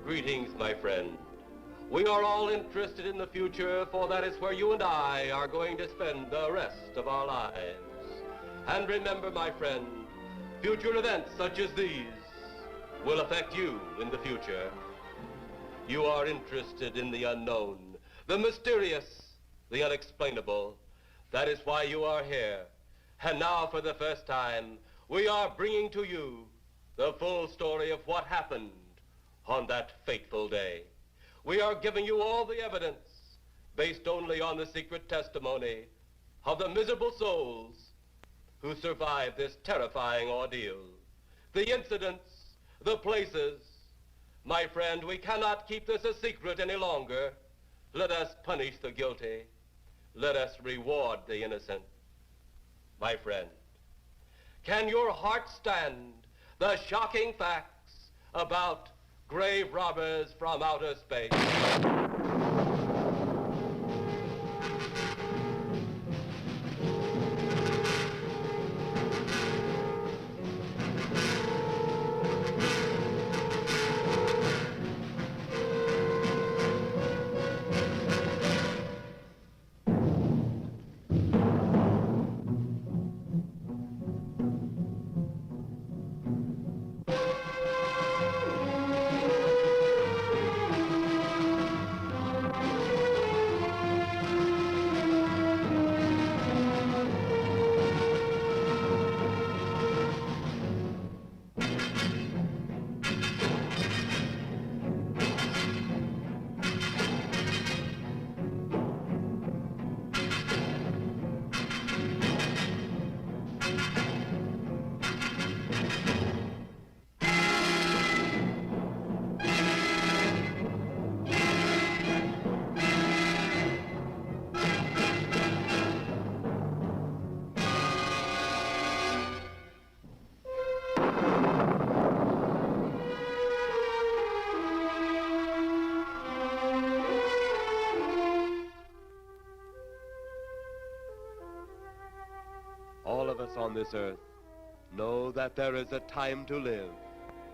Greetings, my friend. We are all interested in the future, for that is where you and I are going to spend the rest of our lives. And remember, my friend, future events such as these will affect you in the future. You are interested in the unknown, the mysterious, the unexplainable. That is why you are here. And now, for the first time, we are bringing to you the full story of what happened on that fateful day. We are giving you all the evidence based only on the secret testimony of the miserable souls who survived this terrifying ordeal. The incidents, the places. My friend, we cannot keep this a secret any longer. Let us punish the guilty. Let us reward the innocent. My friend, can your heart stand the shocking facts about grave robbers from outer space? All of us on this earth know that there is a time to live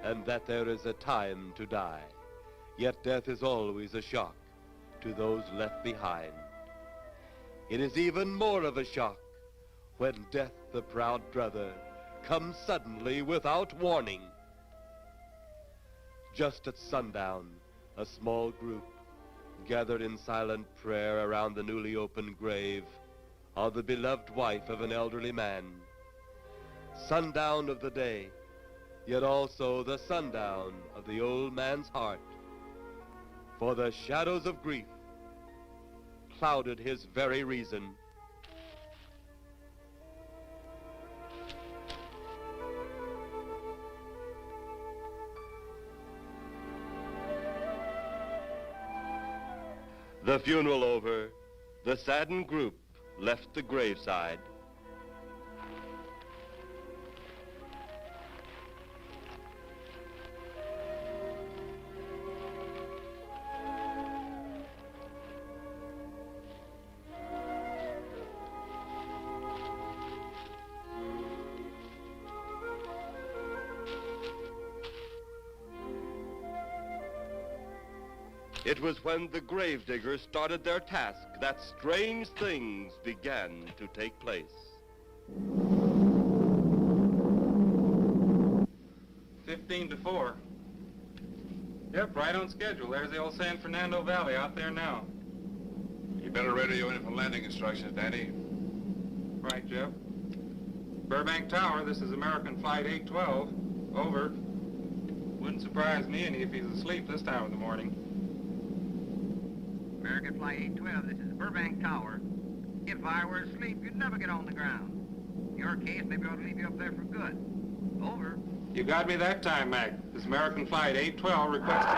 and that there is a time to die. Yet death is always a shock to those left behind. It is even more of a shock when death, the proud brother, comes suddenly without warning. Just at sundown, a small group gathered in silent prayer around the newly opened grave of the beloved wife of an elderly man. Sundown of the day, yet also the sundown of the old man's heart. For the shadows of grief clouded his very reason. The funeral over, the saddened group left the graveside. It was when the gravediggers started their task that strange things began to take place. 15 to 4. Yep, right on schedule. There's the old San Fernando Valley out there now. You better radio in for landing instructions, Danny. Right, Jeff. Burbank Tower, this is American Flight 812. Over. Wouldn't surprise me any if he's asleep this time of the morning. American Flight 812, this is Burbank Tower. If I were asleep, you'd never get on the ground. In your case, maybe I ought to leave you up there for good. Over. You got me that time, Mac. This American Flight 812 requesting...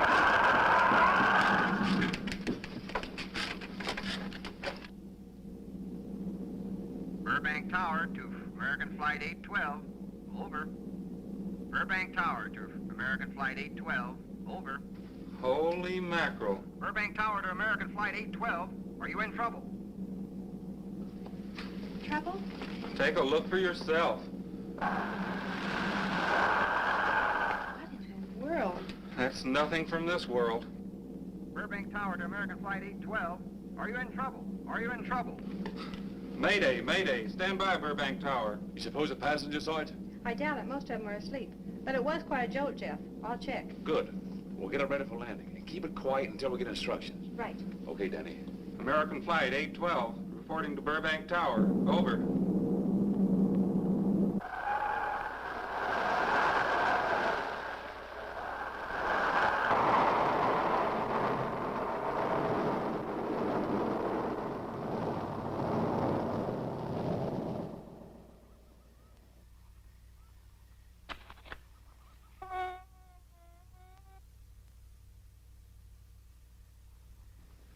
Burbank Tower to American Flight 812. Over. Burbank Tower to American Flight 812. Over. Holy mackerel. Burbank Tower to American Flight 812. Are you in trouble? Trouble? Take a look for yourself. What in the world? That's nothing from this world. Burbank Tower to American Flight 812. Are you in trouble? Are you in trouble? Mayday, mayday. Stand by, Burbank Tower. You suppose a passenger saw it? I doubt it. Most of them are asleep. But it was quite a jolt, Jeff. I'll check. Good. We'll get it ready for landing. And keep it quiet until we get instructions. Right. Okay, Danny. American Flight 812, reporting to Burbank Tower. Over.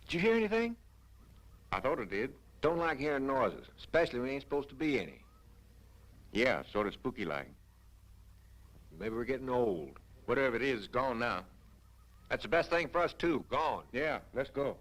Did you hear anything? I thought it did. Don't like hearing noises, especially when there ain't supposed to be any. Yeah, sort of spooky like. Maybe we're getting old. Whatever it is, it's gone now. That's the best thing for us, too. Gone. Yeah, let's go.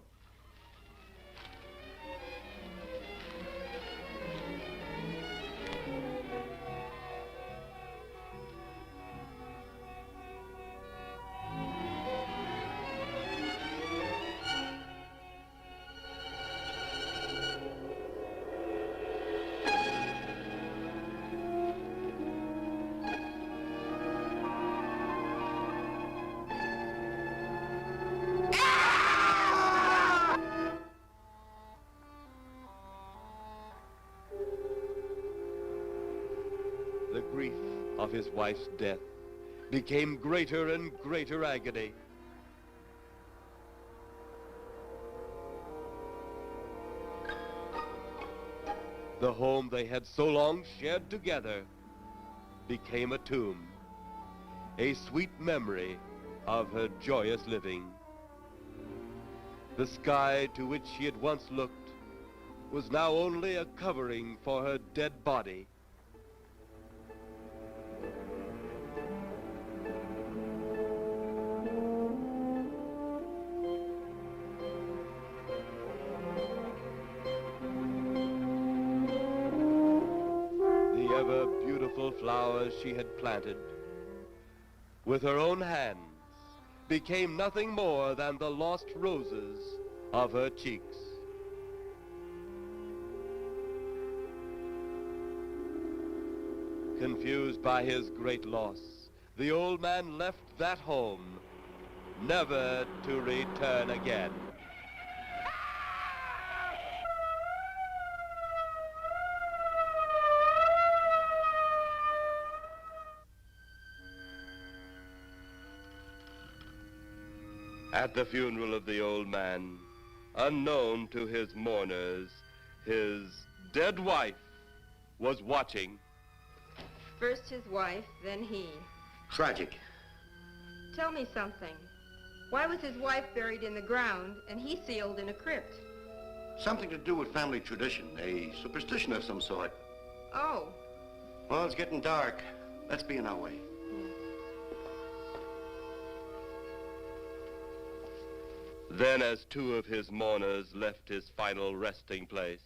The grief of his wife's death became greater and greater agony. The home they had so long shared together became a tomb, a sweet memory of her joyous living. The sky to which she had once looked was now only a covering for her dead body. The ever-beautiful flowers she had planted with her own hands became nothing more than the lost roses of her cheeks. Confused by his great loss, the old man left that home, never to return again. At the funeral of the old man, unknown to his mourners, his dead wife was watching. First his wife, then he. Tragic. Tell me something. Why was his wife buried in the ground and he sealed in a crypt? Something to do with family tradition, a superstition of some sort. Oh. Well, it's getting dark. Let's be on our way. Then, as two of his mourners left his final resting place,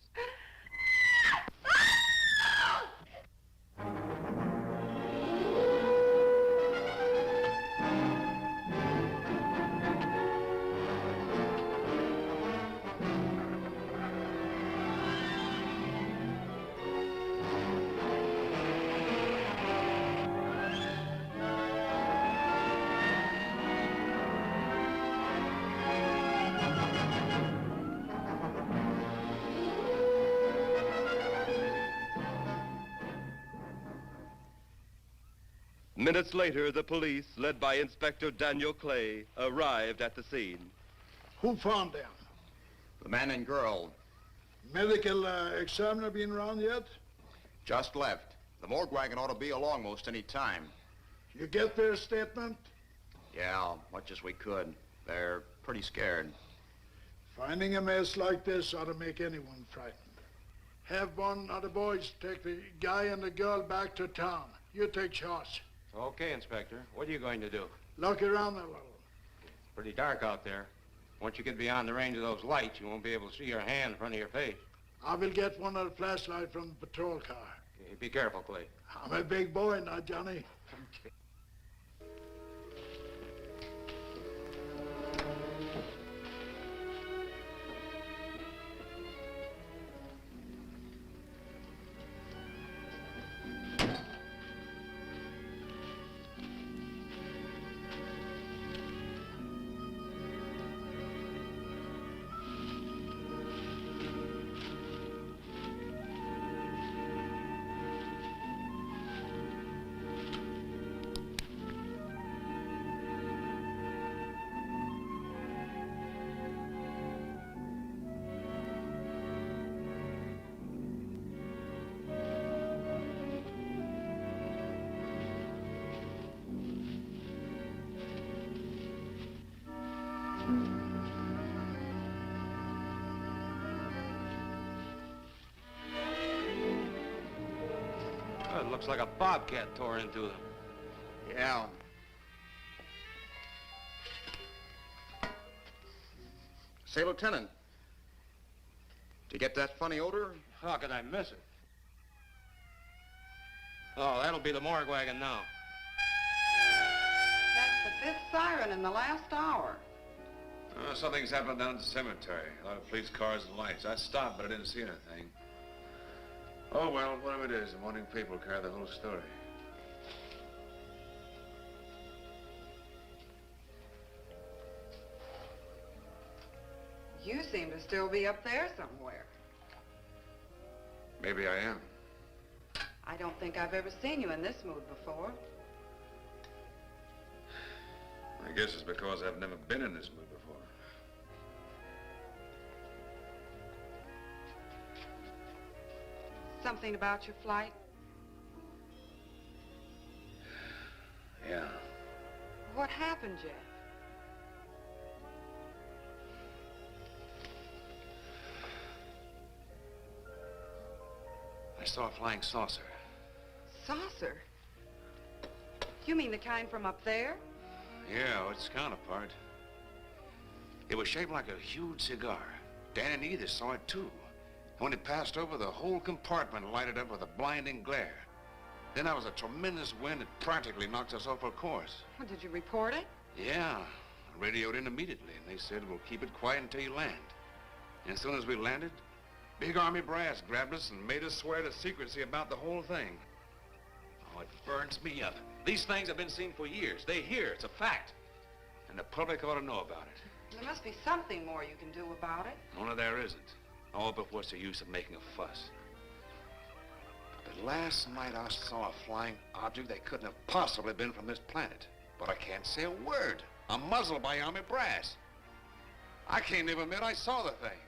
minutes later, the police, led by Inspector Daniel Clay, arrived at the scene. Who found them? The man and girl Medical examiner been around yet? just left. The morgue wagon ought to be along most any time. You get their statement? Yeah, much as we could. They're pretty scared. Finding a mess like this ought to make anyone frightened. Have one of the boys take the guy and the girl back to town. You take shots. Okay, Inspector. What are you going to do? Look around a little. It's pretty dark out there. Once you get beyond the range of those lights, you won't be able to see your hand in front of your face. I will get one of the flashlights from the patrol car. Okay, be careful, Clay. I'm a big boy now, Johnny. Oh, it looks like a bobcat tore into them. Yeah. Say, Lieutenant, did you get that funny odor? How could I miss it? Oh, that'll be the morgue wagon now. That's the 5th siren in the last hour. Something's happened down at the cemetery. A lot of police cars and lights. I stopped, but I didn't see anything. Oh, well, whatever it is, the morning people carry the whole story. You seem to still be up there somewhere. Maybe I am. I don't think I've ever seen you in this mood before. I guess it's because I've never been in this mood before. Something about your flight? Yeah. What happened, Jeff? I saw a flying saucer. Saucer? You mean the kind from up there? Yeah, its counterpart. It was shaped like a huge cigar. Dan and Edith saw it too. And when it passed over, the whole compartment lighted up with a blinding glare. Then there was a tremendous wind that practically knocked us off our course. Well, did you report it? Yeah, I radioed in immediately, and they said, we'll keep it quiet until you land. And as soon as we landed, big army brass grabbed us and made us swear to secrecy about the whole thing. Oh, it burns me up. These things have been seen for years. They hear, it's a fact. And the public ought to know about it. There must be something more you can do about it. Only there isn't. Oh, but what's the use of making a fuss? But last night I saw a flying object that couldn't have possibly been from this planet. But I can't say a word. I'm muzzled by army brass. I can't even admit I saw the thing.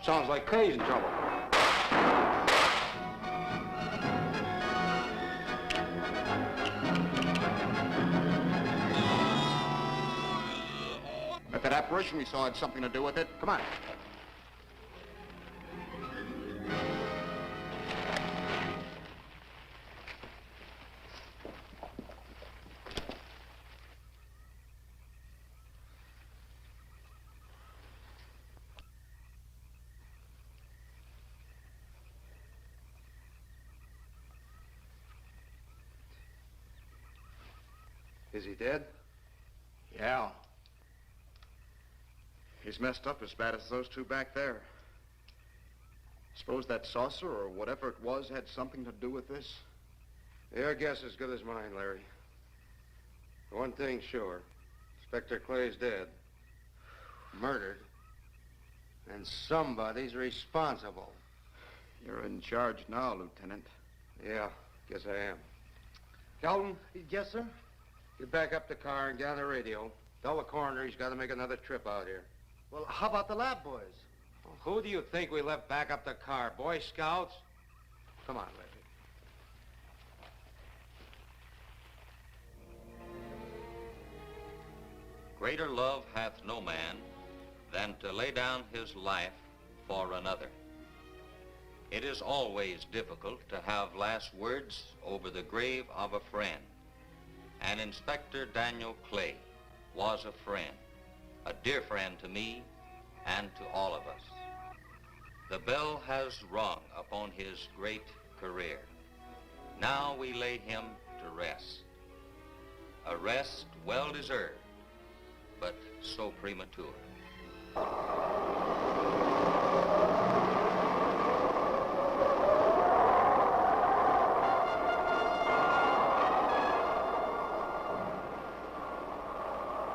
Sounds like Clay's in trouble. If that apparition we saw had something to do with it, come on. Is he dead? Yeah. He's messed up as bad as those two back there. Suppose that saucer or whatever it was had something to do with this? Your guess is as good as mine, Larry. One thing's sure. Inspector Clay's dead. Murdered. And somebody's responsible. You're in charge now, Lieutenant. Yeah, guess I am. Kelton? Yes, sir? Get back up the car and get on the radio. Tell the coroner he's got to make another trip out here. Well, how about the lab boys? Well, who do you think we left back up the car? Boy Scouts? Come on, Larry. Greater love hath no man than to lay down his life for another. It is always difficult to have last words over the grave of a friend. And Inspector Daniel Clay was a friend, a dear friend to me and to all of us. The bell has rung upon his great career. Now we lay him to rest. A rest well deserved, but so premature.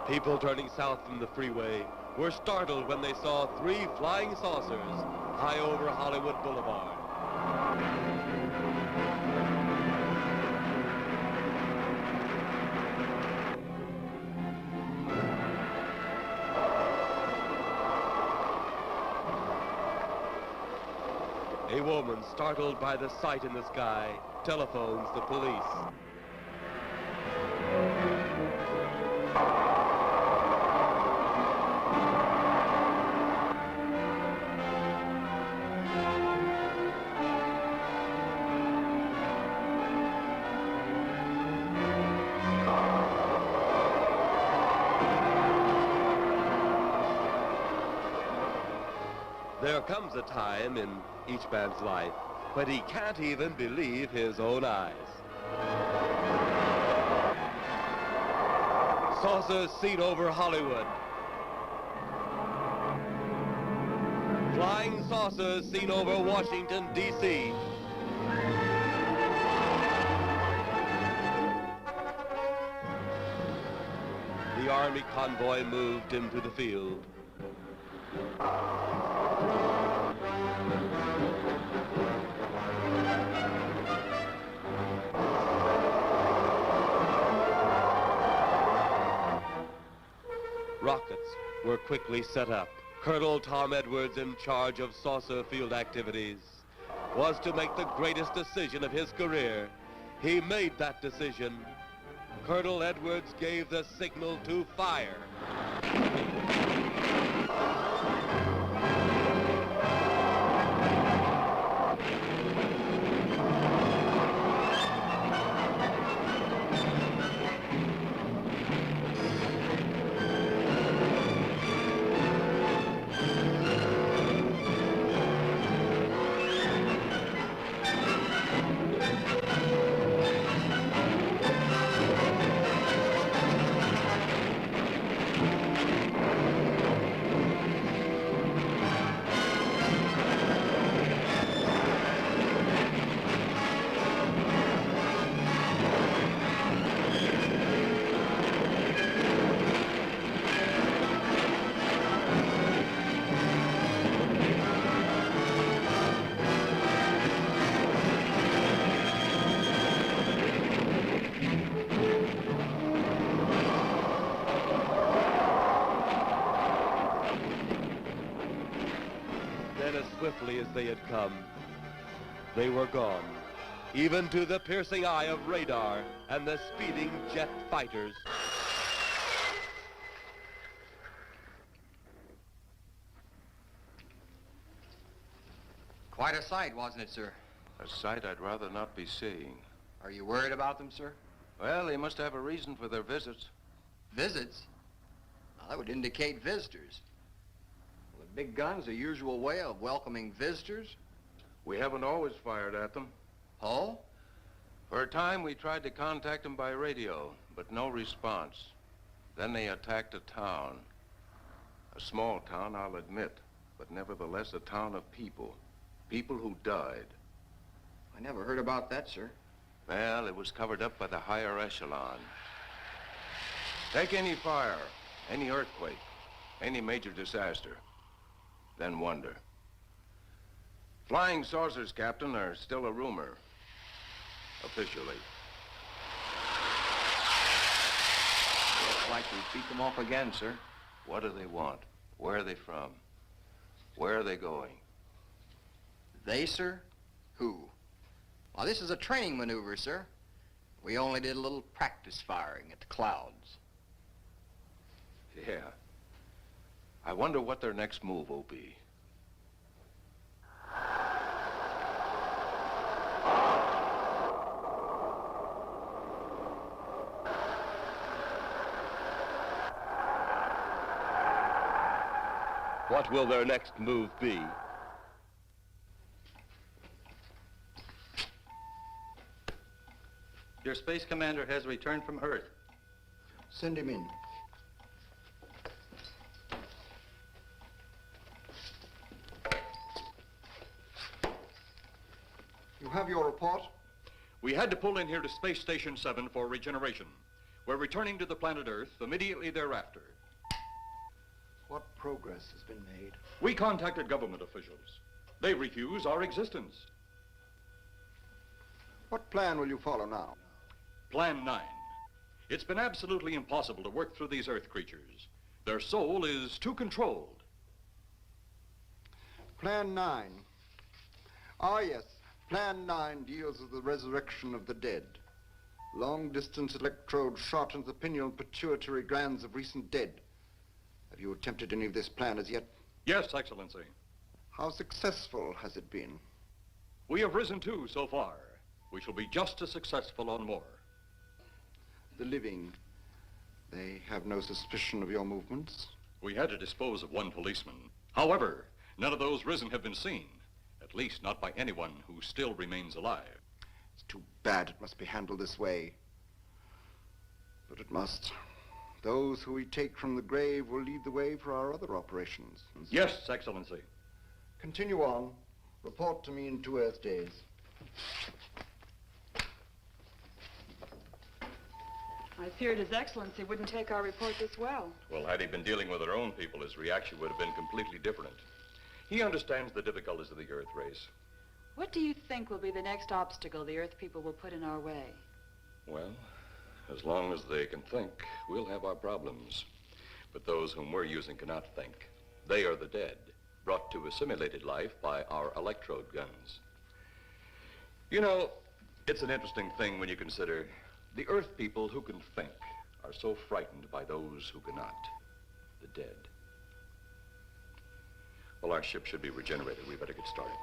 People turning south from the freeway were startled when they saw 3 flying saucers high over Hollywood Boulevard. A woman, startled by the sight in the sky, telephones the police. There comes a time in each man's life when he can't even believe his own eyes. Saucers seen over Hollywood. Flying saucers seen over Washington, D.C. The Army convoy moved into the field. Rockets were quickly set up. Colonel Tom Edwards, in charge of saucer field activities, was to make the greatest decision of his career. He made that decision. Colonel Edwards gave the signal to fire. as swiftly as they had come. They were gone, even to the piercing eye of radar and the speeding jet fighters. Quite a sight, wasn't it, sir? A sight I'd rather not be seeing. Are you worried about them, sir? Well, they must have a reason for their visits. Visits? Now, that would indicate visitors. Well, the big gun's the usual way of welcoming visitors. We haven't always fired at them. Oh? For a time, we tried to contact them by radio, but no response. Then they attacked a town. A small town, I'll admit, but nevertheless a town of people. People who died. I never heard about that, sir. Well, it was covered up by the higher echelon. Take any fire, any earthquake, any major disaster, then wonder. Flying saucers, Captain, are still a rumor, officially. Looks like we beat them off again, sir. What do they want? Where are they from? Where are they going? They, sir? Who? Well, this is a training maneuver, sir. We only did a little practice firing at the clouds. Yeah. I wonder what their next move will be. What will their next move be? Your space commander has returned from Earth. Send him in. You have your report? We had to pull in here to Space Station 7 for regeneration. We're returning to the planet Earth immediately thereafter. What progress has been made? We contacted government officials. They refuse our existence. What plan will you follow now? Plan 9. It's been absolutely impossible to work through these Earth creatures. Their soul is too controlled. Plan 9. Ah, yes. Plan 9 deals with the resurrection of the dead. Long-distance electrode shot into the pineal pituitary glands of recent dead. Have you attempted any of this plan as yet? Yes, Excellency. How successful has it been? We have risen too so far. We shall be just as successful on more. The living, they have no suspicion of your movements? We had to dispose of one policeman. However, none of those risen have been seen. At least not by anyone who still remains alive. It's too bad it must be handled this way. But it must. Those who we take from the grave will lead the way for our other operations. Yes, Excellency. Continue on. Report to me in 2 Earth days. I feared His Excellency wouldn't take our report this well. Well, had he been dealing with our own people, his reaction would have been completely different. He understands the difficulties of the Earth race. What do you think will be the next obstacle the Earth people will put in our way? Well, as long as they can think, we'll have our problems. But those whom we're using cannot think. They are the dead, brought to a simulated life by our electrode guns. You know, it's an interesting thing when you consider the Earth people who can think are so frightened by those who cannot, the dead. Well, our ship should be regenerated. We better get started.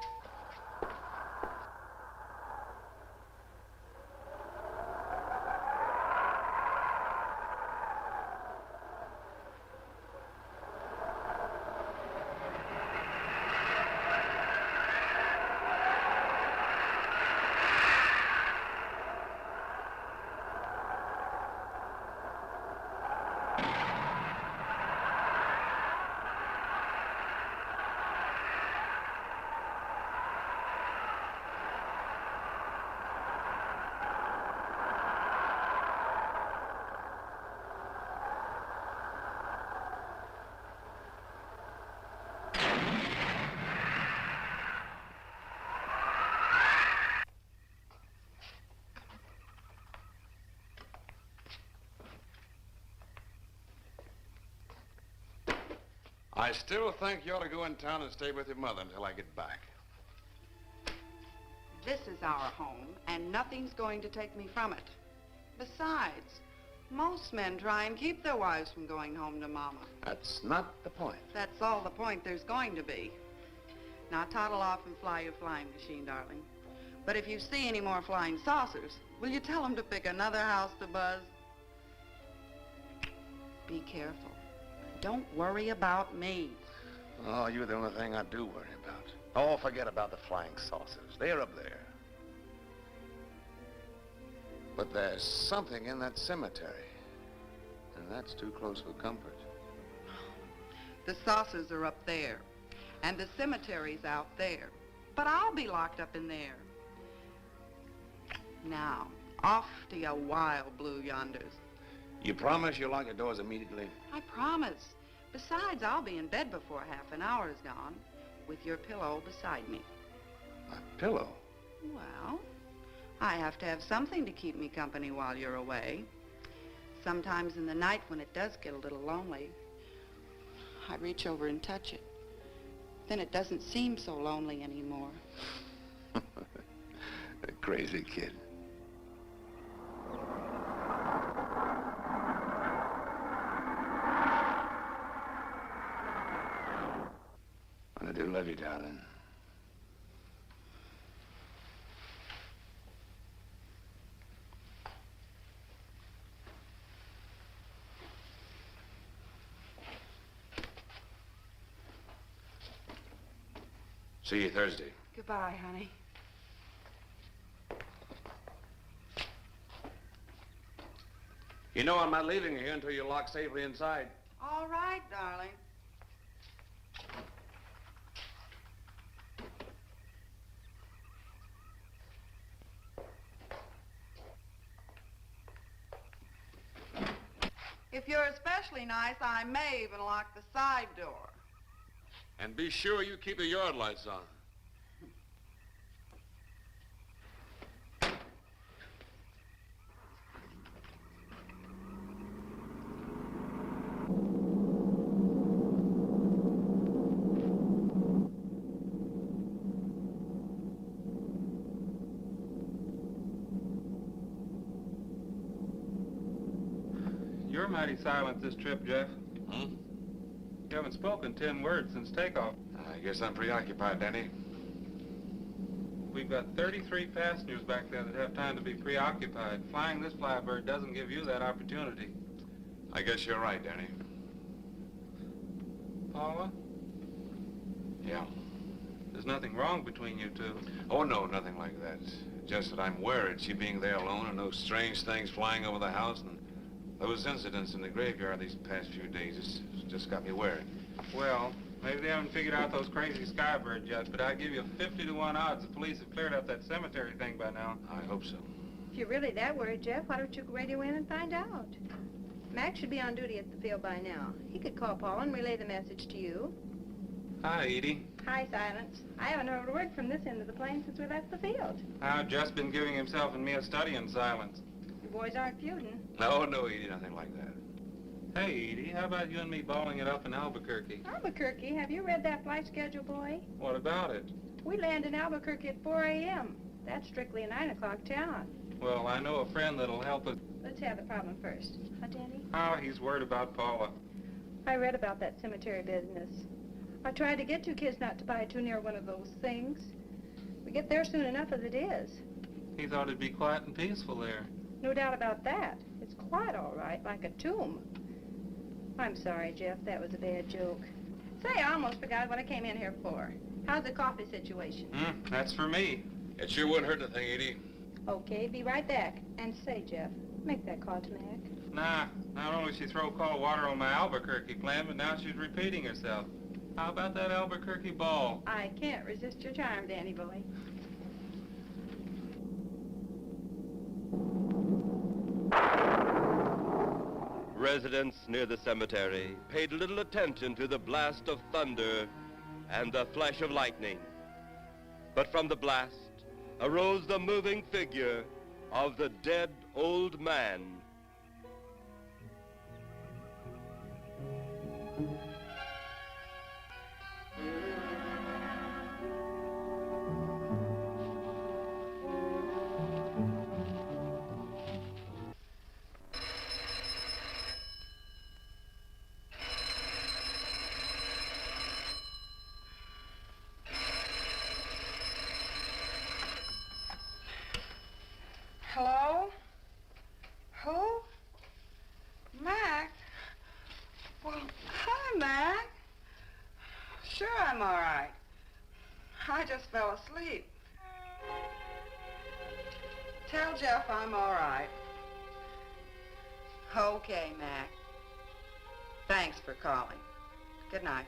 I still think you ought to go in town and stay with your mother until I get back. This is our home, and nothing's going to take me from it. Besides, most men try and keep their wives from going home to Mama. That's not the point. That's all the point there's going to be. Now toddle off and fly your flying machine, darling. But if you see any more flying saucers, will you tell them to pick another house to buzz? Be careful. Don't worry about me. Oh, you're the only thing I do worry about. Oh, forget about the flying saucers. They're up there. But there's something in that cemetery, and that's too close for comfort. The saucers are up there, and the cemetery's out there. But I'll be locked up in there. Now, off to your wild blue yonders. You promise you'll lock your doors immediately? I promise. Besides, I'll be in bed before half an hour is gone, with your pillow beside me. My pillow? Well, I have to have something to keep me company while you're away. Sometimes in the night when it does get a little lonely, I reach over and touch it. Then it doesn't seem so lonely anymore. A crazy kid. I do love you, darling. See you Thursday. Goodbye, honey. You know I'm not leaving you here until you're locked safely inside. All right, darling. If you're especially nice, I may even lock the side door. And be sure you keep the yard lights on. You're mighty silent this trip, Jeff. Hmm? You haven't spoken 10 words since takeoff. I guess I'm preoccupied, Danny. We've got 33 passengers back there that have time to be preoccupied. Flying this flybird doesn't give you that opportunity. I guess you're right, Danny. Paula? Yeah. There's nothing wrong between you two. Oh, no, nothing like that. Just that I'm worried, she being there alone and those strange things flying over the house and those incidents in the graveyard these past few days. It's just got me worried. Well, maybe they haven't figured out those crazy skybirds yet, but I give you 50-to-1 odds the police have cleared up that cemetery thing by now. I hope so. If you're really that worried, Jeff, why don't you radio in and find out? Mac should be on duty at the field by now. He could call Paul and relay the message to you. Hi, Edie. Hi, Silence. I haven't heard a word from this end of the plane since we left the field. I've just been giving himself and me a study in silence. You boys aren't feuding. No, Edie, nothing like that. Hey, Edie, how about you and me balling it up in Albuquerque? Albuquerque? Have you read that flight schedule, boy? What about it? We land in Albuquerque at 4 a.m. That's strictly a 9 o'clock town. Well, I know a friend that'll help us. Let's have the problem first. Huh, Danny? Oh, he's worried about Paula. I read about that cemetery business. I tried to get two kids not to buy too near one of those things. We get there soon enough as it is. He thought it'd be quiet and peaceful there. No doubt about that. It's quiet, all right, like a tomb. I'm sorry, Jeff. That was a bad joke. Say, I almost forgot what I came in here for. How's the coffee situation? That's for me. It sure wouldn't hurt a thing, Edie. Okay, be right back. And say, Jeff, make that call to Mac. Nah, not only she throw cold water on my Albuquerque plan, but now she's repeating herself. How about that Albuquerque ball? I can't resist your charm, Danny boy. Residents near the cemetery paid little attention to the blast of thunder and the flash of lightning. But from the blast arose the moving figure of the dead old man. just fell asleep. Tell Jeff I'm all right. Okay, Mac. Thanks for calling. Good night.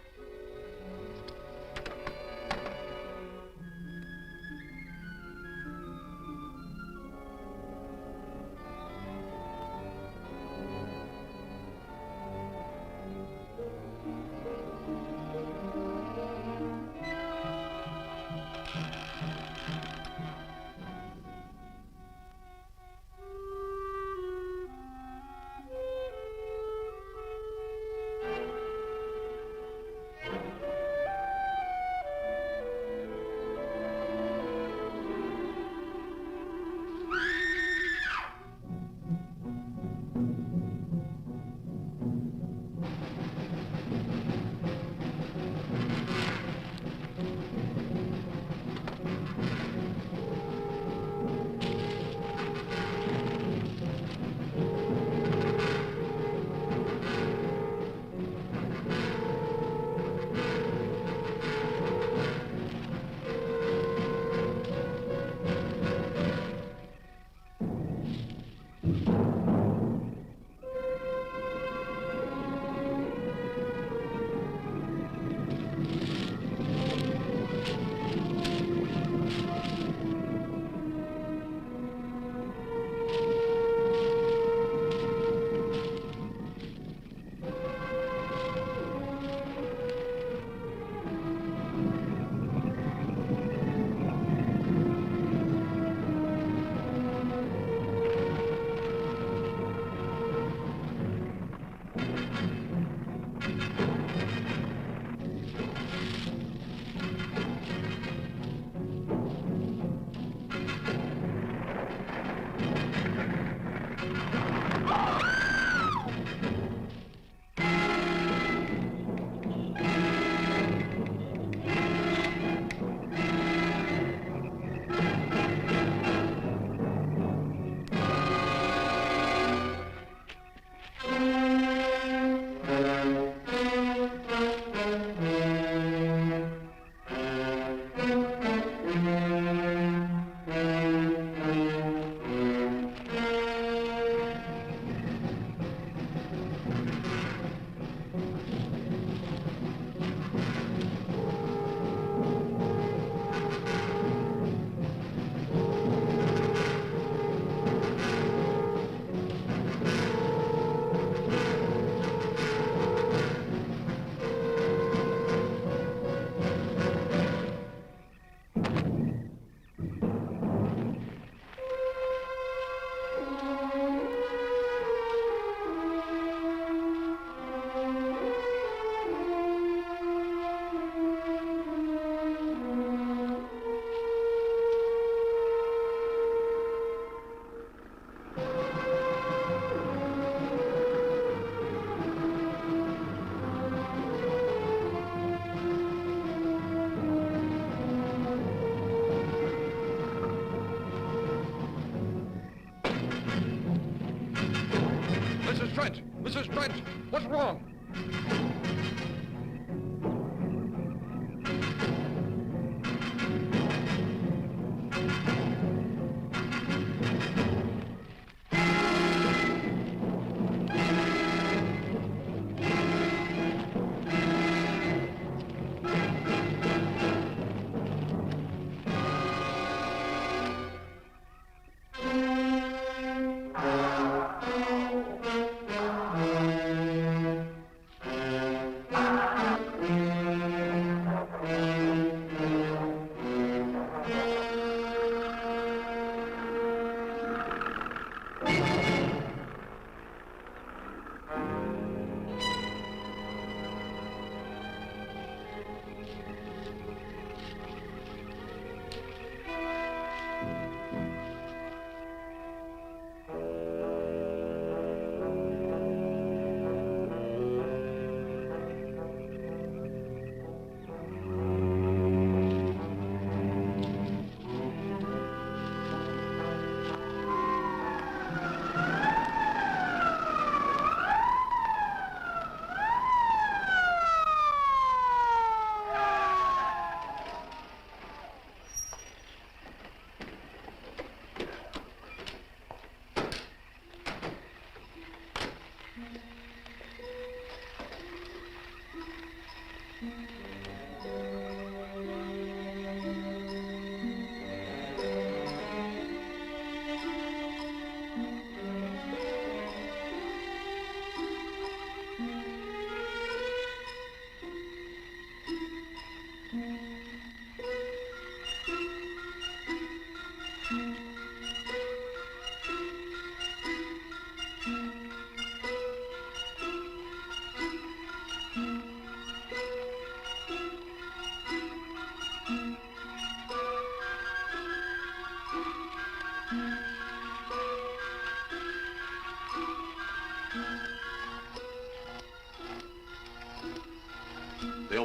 Mrs. Trent, what's wrong?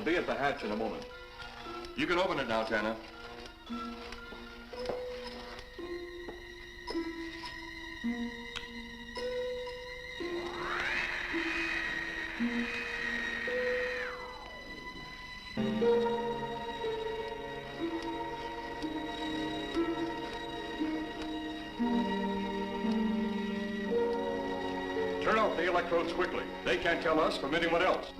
We'll be at the hatch in a moment. You can open it now, Tanner. Turn off the electrodes quickly. They can't tell us from anyone else.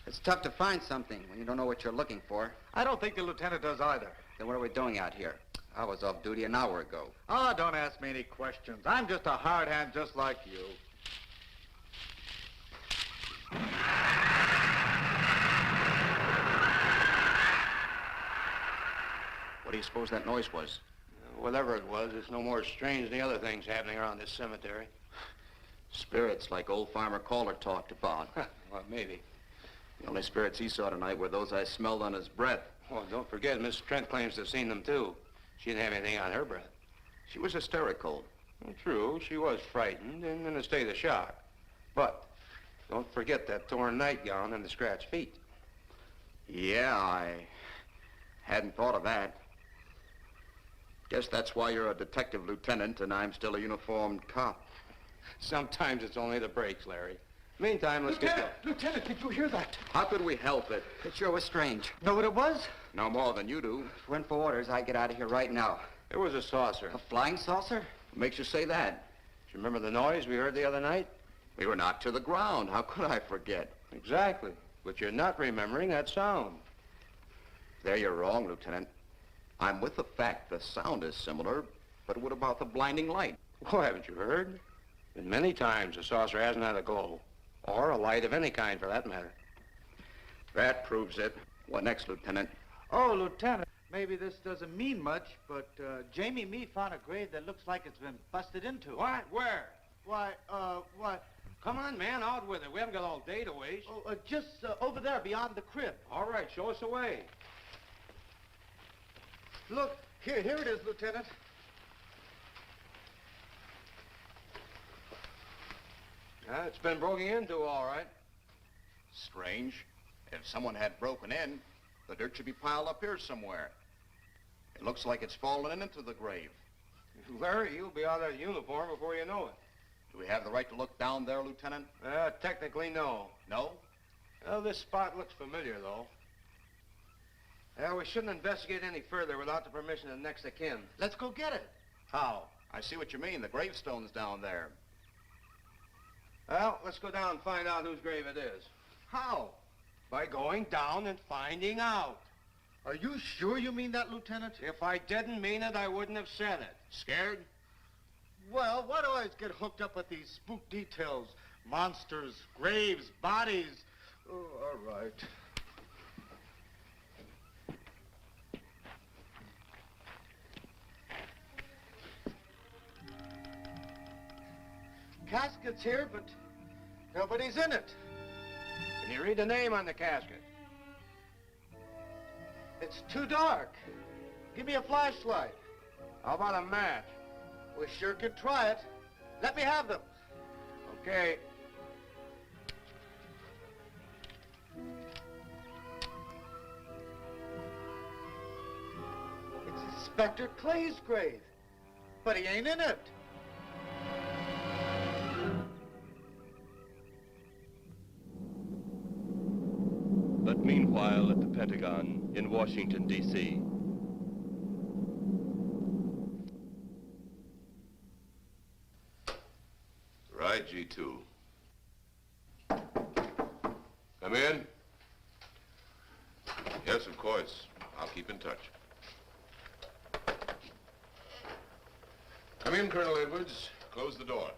It's tough to find something when you don't know what you're looking for. I don't think the lieutenant does either. Then what are we doing out here? I was off duty an hour ago. Oh, don't ask me any questions. I'm just a hard hand just like you. What do you suppose that noise was? Whatever it was, it's no more strange than the other things happening around this cemetery. Spirits like old Farmer Caller talked about. Well, maybe. The only spirits he saw tonight were those I smelled on his breath. Well, don't forget, Miss Trent claims to have seen them, too. She didn't have anything on her breath. She was hysterical. Well, true, she was frightened and in a state of shock. But don't forget that torn nightgown and the scratched feet. Yeah, I hadn't thought of that. Guess that's why you're a detective lieutenant and I'm still a uniformed cop. Sometimes it's only the breaks, Larry. Meantime, let's get going. Lieutenant, did you hear that? How could we help it? It sure was strange. Know what it was? No more than you do. If it went for orders, I'd get out of here right now. It was a saucer. A flying saucer? What makes you say that? Do you remember the noise we heard the other night? We were knocked to the ground. How could I forget? Exactly. But you're not remembering that sound. There you're wrong, Lieutenant. I'm with the fact the sound is similar, but what about the blinding light? Oh, haven't you heard? Been many times the saucer hasn't had a glow. Or a light of any kind, for that matter. That proves it. What next, Lieutenant? Oh, Lieutenant, maybe this doesn't mean much, but Jamie and me found a grave that looks like it's been busted into. What? Where? Why, what? Come on, man, out with it. We haven't got all day to waste. Oh, just over there, beyond the crib. All right, show us the way. Look, here it is, Lieutenant. It's been broken into, all right. Strange. If someone had broken in, the dirt should be piled up here somewhere. It looks like it's fallen into the grave. Larry, you'll be out of uniform before you know it. Do we have the right to look down there, Lieutenant? Technically, no. No? Well, this spot looks familiar, though. We shouldn't investigate any further without the permission of next of kin. Let's go get it. How? I see what you mean. The gravestone's down there. Well, let's go down and find out whose grave it is. How? By going down and finding out. Are you sure you mean that, Lieutenant? If I didn't mean it, I wouldn't have said it. Scared? Well, why do I always get hooked up with these spook details? Monsters, graves, bodies. Oh, all right. Casket's here, but nobody's in it. Can you read the name on the casket? It's too dark. Give me a flashlight. How about a match? We sure could try it. Let me have them. Okay. It's Inspector Clay's grave, but he ain't in it. But meanwhile, at the Pentagon in Washington, D.C., Right, G2. Come in. Yes, of course. I'll keep in touch. Come in, Colonel Edwards. Close the door.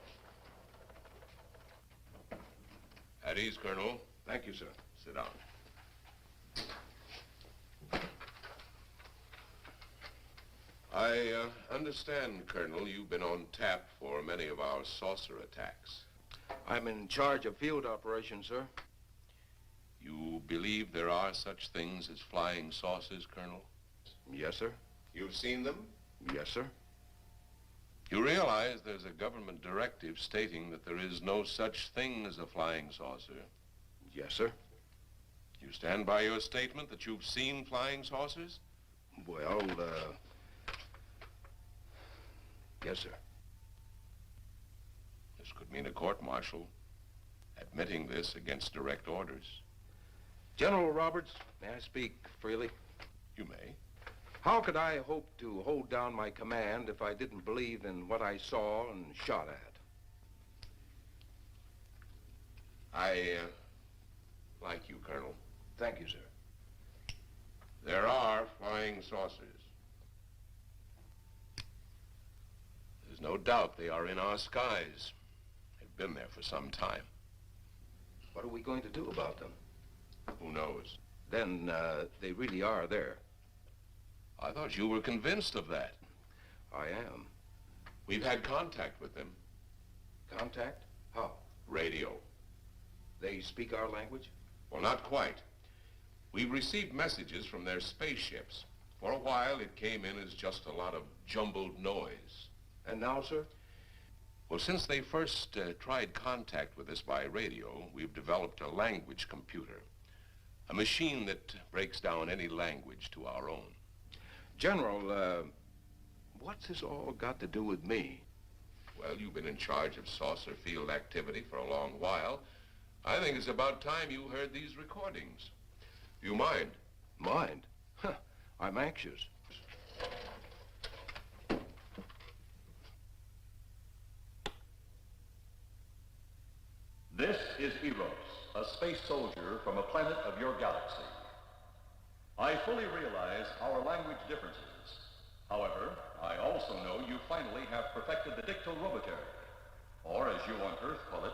At ease, Colonel. Thank you, sir. Sit down. I understand, Colonel, you've been on tap for many of our saucer attacks. I'm in charge of field operations, sir. You believe there are such things as flying saucers, Colonel? Yes, sir. You've seen them? Yes, sir. You realize there's a government directive stating that there is no such thing as a flying saucer? Yes, sir. You stand by your statement that you've seen flying saucers? Well, yes, sir. This could mean a court-martial, admitting this against direct orders. General Roberts, may I speak freely? You may. How could I hope to hold down my command if I didn't believe in what I saw and shot at? I like you, Colonel. Thank you, sir. There are flying saucers. There's no doubt they are in our skies. They've been there for some time. What are we going to do about them? Who knows? Then, they really are there. I thought you were convinced of that. I am. We've had contact with them. Contact? How? Radio. They speak our language? Well, not quite. We've received messages from their spaceships. For a while, it came in as just a lot of jumbled noise. And now, sir? Well, since they first tried contact with us by radio, we've developed a language computer. A machine that breaks down any language to our own. General, what's this all got to do with me? Well, you've been in charge of saucer field activity for a long while. I think it's about time you heard these recordings. Do you mind? Mind? Huh, I'm anxious. This is Eros, a space soldier from a planet of your galaxy. I fully realize our language differences. However, I also know you finally have perfected the dictal robotary, or as you on Earth call it,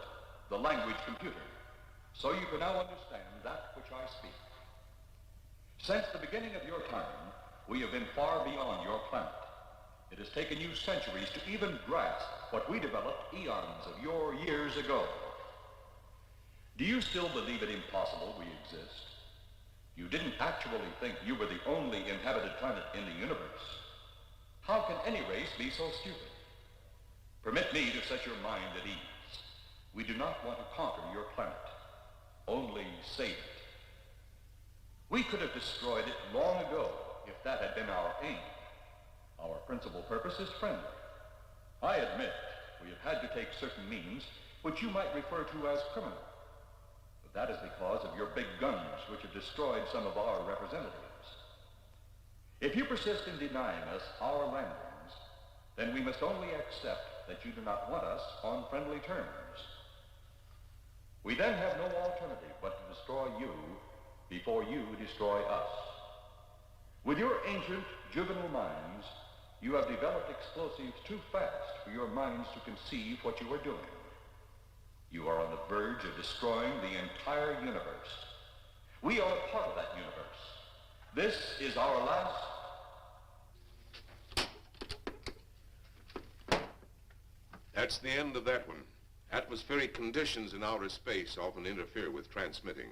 the language computer. So you can now understand that which I speak. Since the beginning of your time, we have been far beyond your planet. It has taken you centuries to even grasp what we developed eons of your years ago. Do you still believe it impossible we exist? You didn't actually think you were the only inhabited planet in the universe. How can any race be so stupid? Permit me to set your mind at ease. We do not want to conquer your planet, only save it. We could have destroyed it long ago if that had been our aim. Our principal purpose is friendly. I admit we have had to take certain means which you might refer to as criminal. But that is because of your big guns which have destroyed some of our representatives. If you persist in denying us our landings, then we must only accept that you do not want us on friendly terms. We then have no alternative but to destroy you before you destroy us. With your ancient, juvenile minds, you have developed explosives too fast for your minds to conceive what you are doing. You are on the verge of destroying the entire universe. We are a part of that universe. This is our last... That's the end of that one. Atmospheric conditions in outer space often interfere with transmitting.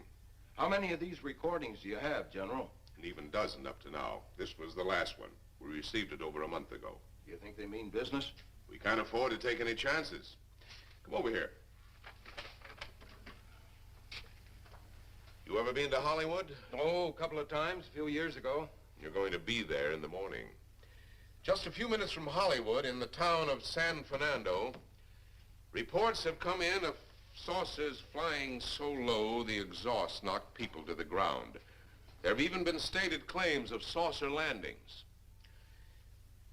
How many of these recordings do you have, General? An even dozen up to now. This was the last one. We received it over a month ago. You think they mean business? We can't afford to take any chances. Come over here. You ever been to Hollywood? Oh, a couple of times, a few years ago. You're going to be there in the morning. Just a few minutes from Hollywood, in the town of San Fernando, reports have come in of saucers flying so low the exhaust knocked people to the ground. There have even been stated claims of saucer landings.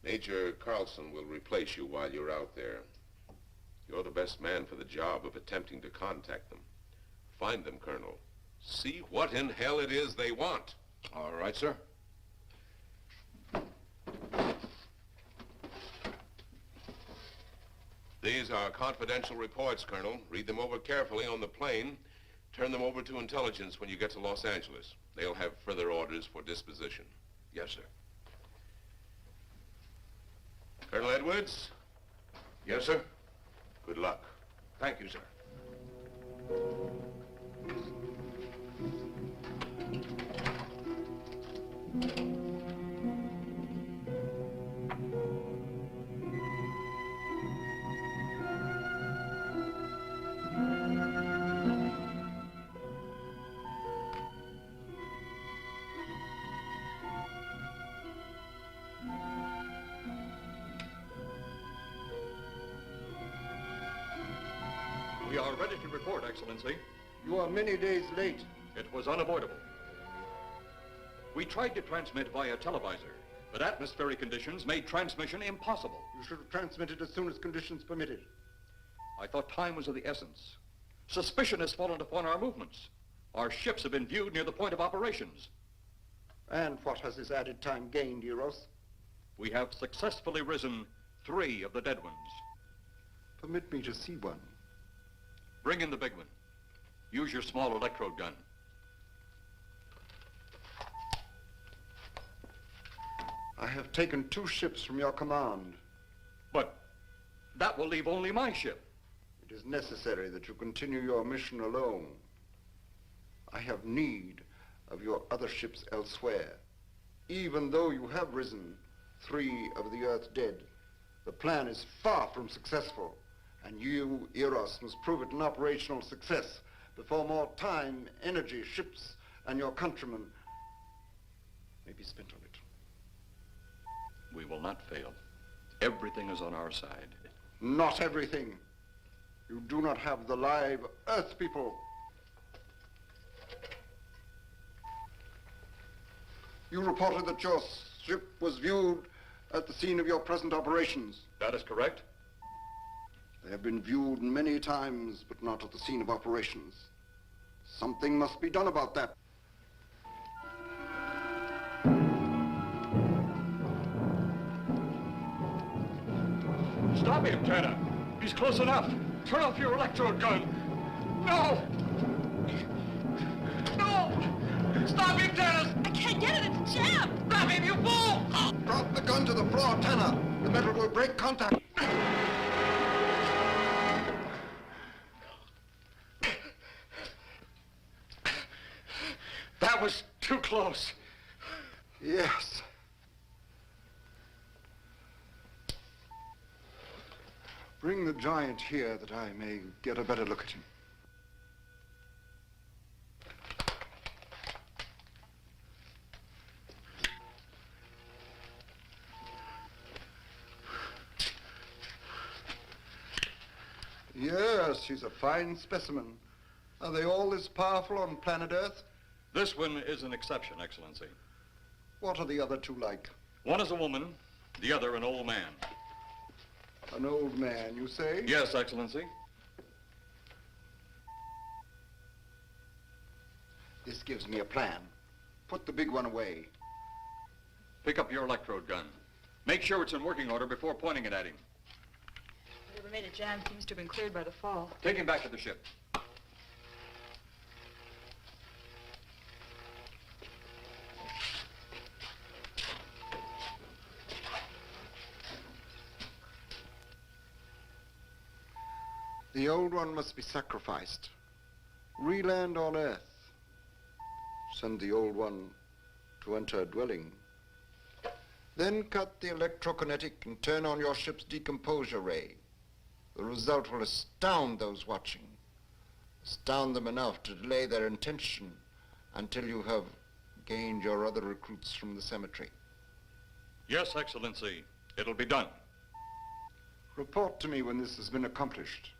Major Carlson will replace you while you're out there. You're the best man for the job of attempting to contact them. Find them, Colonel. See what in hell it is they want. All right, sir. These are confidential reports, Colonel. Read them over carefully on the plane. Turn them over to intelligence when you get to Los Angeles. They'll have further orders for disposition. Yes, sir. Colonel Edwards? Yes, sir? Good luck. Thank you, sir. We are ready to report, Excellency. You are many days late. It was unavoidable. We tried to transmit via televisor, but atmospheric conditions made transmission impossible. You should have transmitted as soon as conditions permitted. I thought time was of the essence. Suspicion has fallen upon our movements. Our ships have been viewed near the point of operations. And what has this added time gained, Eros? We have successfully risen 3 of the dead ones. Permit me to see one. Bring in the big one. Use your small electrode gun. I have taken 2 ships from your command. But that will leave only my ship. It is necessary that you continue your mission alone. I have need of your other ships elsewhere. Even though you have risen 3 of the Earth's dead, the plan is far from successful. And you, Eros, must prove it an operational success before more time, energy, ships, and your countrymen may be spent on it. We will not fail. Everything is on our side. Not everything. You do not have the live Earth people. You reported that your ship was viewed at the scene of your present operations. That is correct. They have been viewed many times, but not at the scene of operations. Something must be done about that. Stop him, Tanner. He's close enough. Turn off your electrode gun. No! No! Stop him, Tanner! I can't get it. It's jammed. Stop him, you fool! Drop the gun to the floor, Tanner. The metal will break contact. That was too close. Yes. Bring the giant here that I may get a better look at him. Yes, he's a fine specimen. Are they all as powerful on planet Earth? This one is an exception, Excellency. What are the other 2 like? One is a woman, the other an old man. An old man, you say? Yes, Excellency. This gives me a plan. Put the big one away. Pick up your electrode gun. Make sure it's in working order before pointing it at him. Whatever made it jam seems to have been cleared by the fall. Take him back to the ship. The old one must be sacrificed. Re-land on Earth. Send the old one to enter a dwelling. Then cut the electrokinetic and turn on your ship's decomposure ray. The result will astound those watching. Astound them enough to delay their intention until you have gained your other recruits from the cemetery. Yes, Excellency. It'll be done. Report to me when this has been accomplished.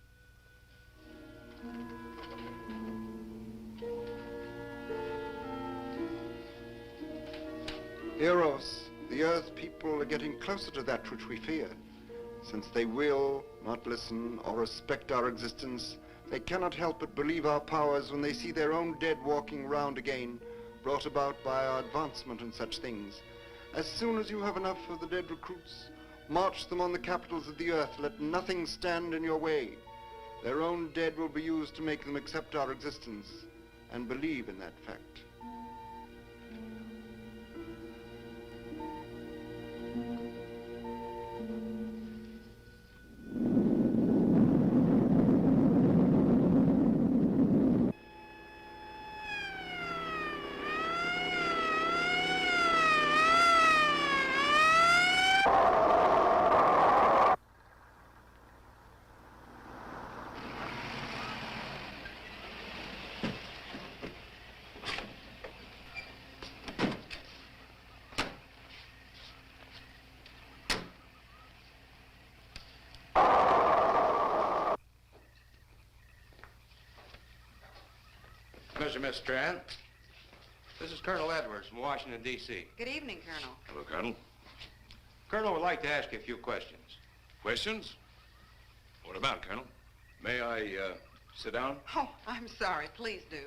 Eros, the Earth people are getting closer to that which we fear. Since they will not listen or respect our existence, they cannot help but believe our powers when they see their own dead walking round again, brought about by our advancement and such things. As soon as you have enough of the dead recruits, march them on the capitals of the Earth. Let nothing stand in your way. Their own dead will be used to make them accept our existence and believe in that fact. Mr. Miss Trent. This is Colonel Edwards from Washington, D.C. Good evening, Colonel. Hello, Colonel. Colonel would like to ask you a few questions. Questions? What about, Colonel? May I, sit down? Oh, I'm sorry. Please do.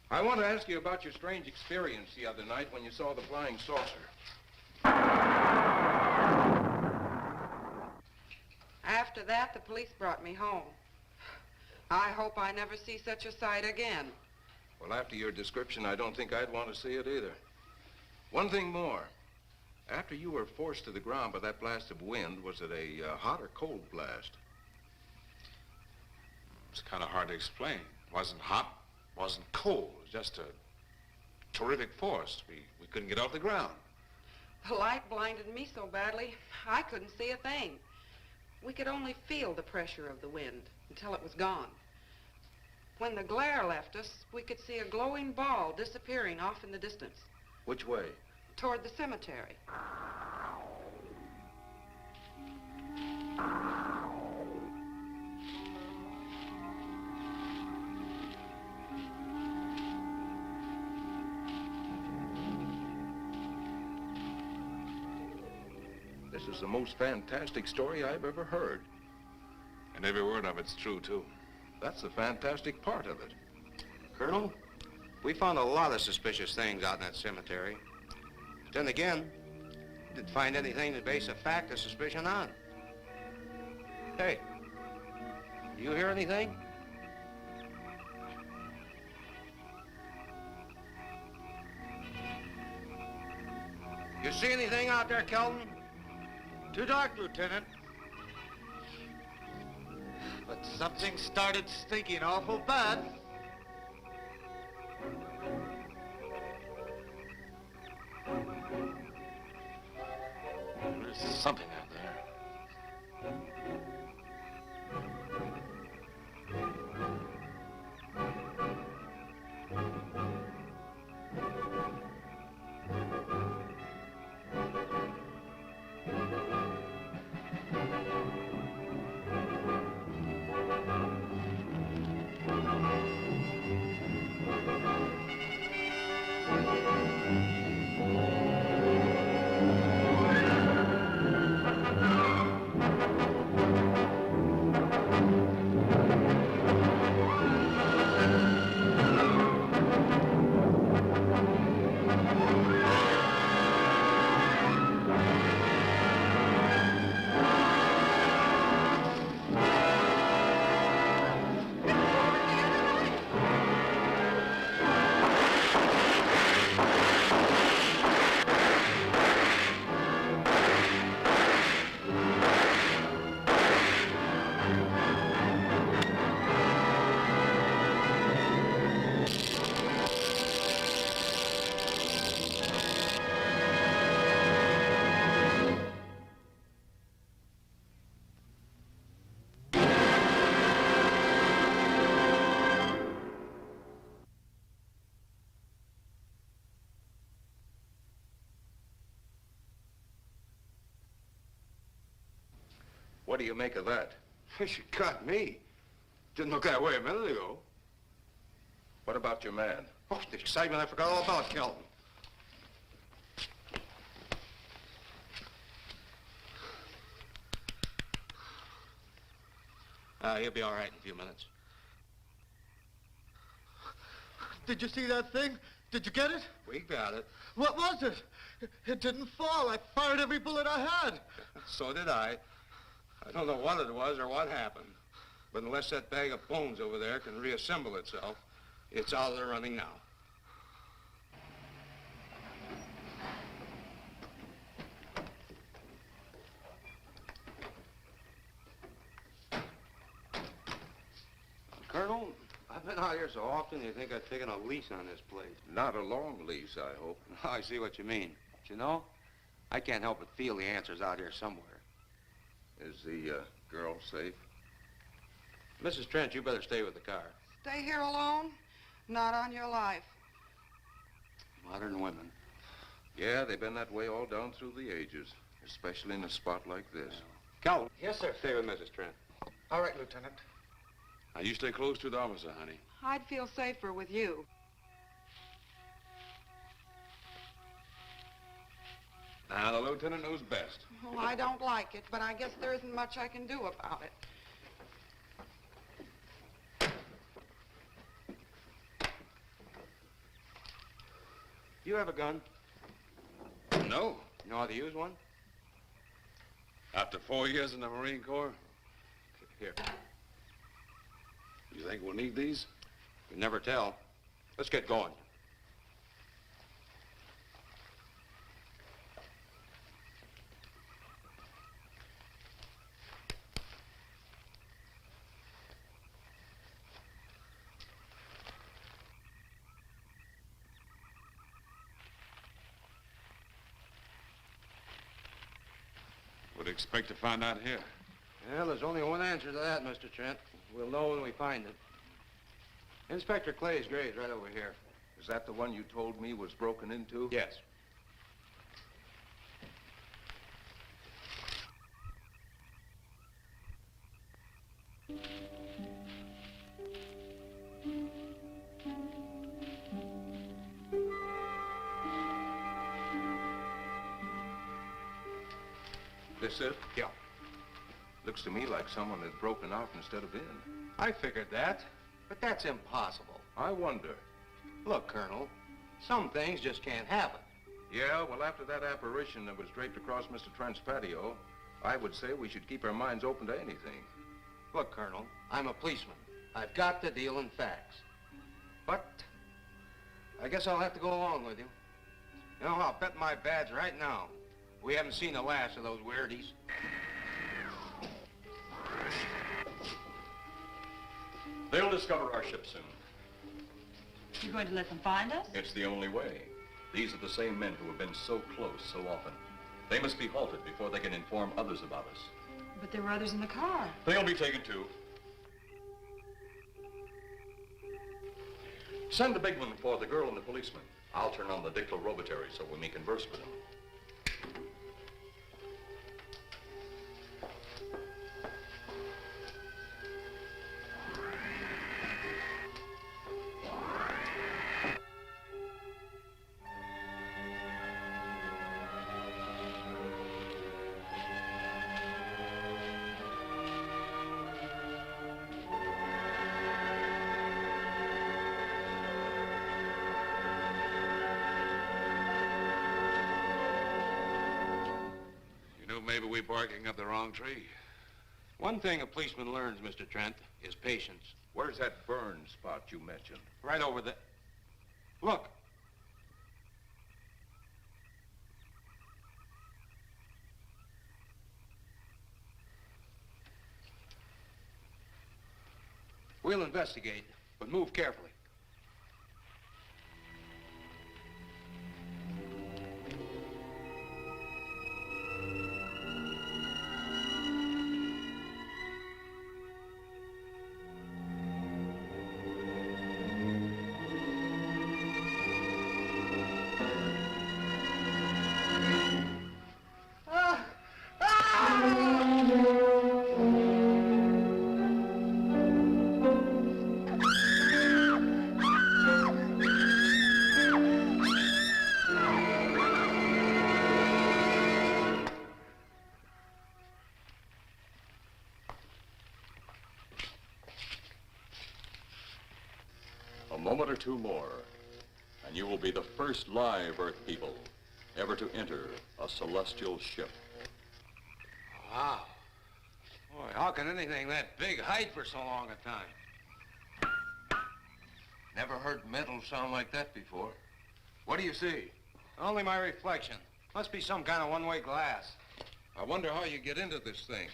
I want to ask you about your strange experience the other night when you saw the flying saucer. After that, the police brought me home. I hope I never see such a sight again. Well, after your description, I don't think I'd want to see it either. One thing more. After you were forced to the ground by that blast of wind, was it a hot or cold blast? It's kind of hard to explain. Wasn't hot, wasn't cold. It was just a terrific force. We couldn't get off the ground. The light blinded me so badly, I couldn't see a thing. We could only feel the pressure of the wind until it was gone. When the glare left us, we could see a glowing ball disappearing off in the distance. Which way? Toward the cemetery. This is the most fantastic story I've ever heard. And every word of it's true, too. That's the fantastic part of it. Colonel, we found a lot of suspicious things out in that cemetery. But then again, didn't find anything to base a fact or suspicion on. Hey, you hear anything? You see anything out there, Kelton? Too dark, Lieutenant. But something started stinking awful bad. There's something out there. What do you make of that? You got me. Didn't look that way a minute ago. What about your man? Oh, the excitement, I forgot all about Kelton. He'll be all right in a few minutes. Did you see that thing? Did you get it? We got it. What was it? It didn't fall. I fired every bullet I had. So did I. I don't know what it was or what happened. But unless that bag of bones over there can reassemble itself, it's out of the running now. Colonel, I've been out here so often, you think I've taken a lease on this place. Not a long lease, I hope. I see what you mean. But you know, I can't help but feel the answer's out here somewhere. Is the girl safe? Mrs. Trent, you better stay with the car. Stay here alone? Not on your life. Modern women. Yeah, they've been that way all down through the ages, especially in a spot like this. Calvin. Yes, sir. Stay with Mrs. Trent. All right, Lieutenant. Now, you stay close to the officer, honey. I'd feel safer with you. Now, the lieutenant knows best. Well, I don't like it, but I guess there isn't much I can do about it. You have a gun? No. You know how to use one? After 4 years in the Marine Corps? Here. You think we'll need these? You can never tell. Let's get going. What do you expect to find out here? Well, there's only one answer to that, Mr. Trent. We'll know when we find it. Inspector Clay's grave's right over here. Is that the one you told me was broken into? Yes. This it? Yeah. Looks to me like someone had broken out instead of in. I figured that, but that's impossible. I wonder. Look, Colonel, some things just can't happen. Yeah, well, after that apparition that was draped across Mr. Trent's patio, I would say we should keep our minds open to anything. Look, Colonel, I'm a policeman. I've got to deal in facts. But I guess I'll have to go along with you. You know, I'll bet my badge right now we haven't seen the last of those weirdies. They'll discover our ship soon. You're going to let them find us? It's the only way. These are the same men who have been so close so often. They must be halted before they can inform others about us. But there were others in the car. They'll be taken too. Send the big one for the girl and the policeman. I'll turn on the dictorobatary so we may converse with them. Maybe we're barking up the wrong tree. One thing a policeman learns, Mr. Trent, is patience. Where's that burn spot you mentioned? Right over there. Look. We'll investigate, but move carefully. A moment or two more, and you will be the first live Earth people ever to enter a celestial ship. Wow. Boy, how can anything that big hide for so long a time? Never heard metal sound like that before. What do you see? Only my reflection. Must be some kind of one-way glass. I wonder how you get into this thing.